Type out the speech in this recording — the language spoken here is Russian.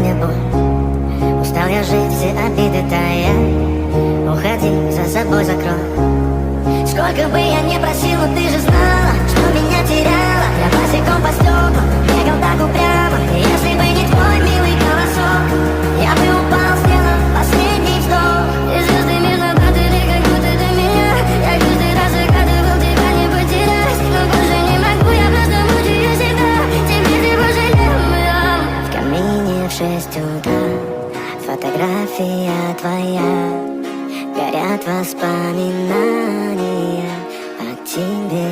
мне боль. Устал я жить, все обиды тая. Уходи, за собой закрой. Сколько бы я не просил, но ты же знала, что меня теряла. Я босиком по стеклам бегал так упрямо. И если бы не твой милый голосок, я бы упал, сделав последний вздох. И звезды между падали, как будто до меня. Я каждый раз загадывал тебя не потерять, но больше не могу, я просто мучаю себя. Теперь ты пожалел меня. В камине в 6 утра фотография твоя. Горят воспоминания о тебе.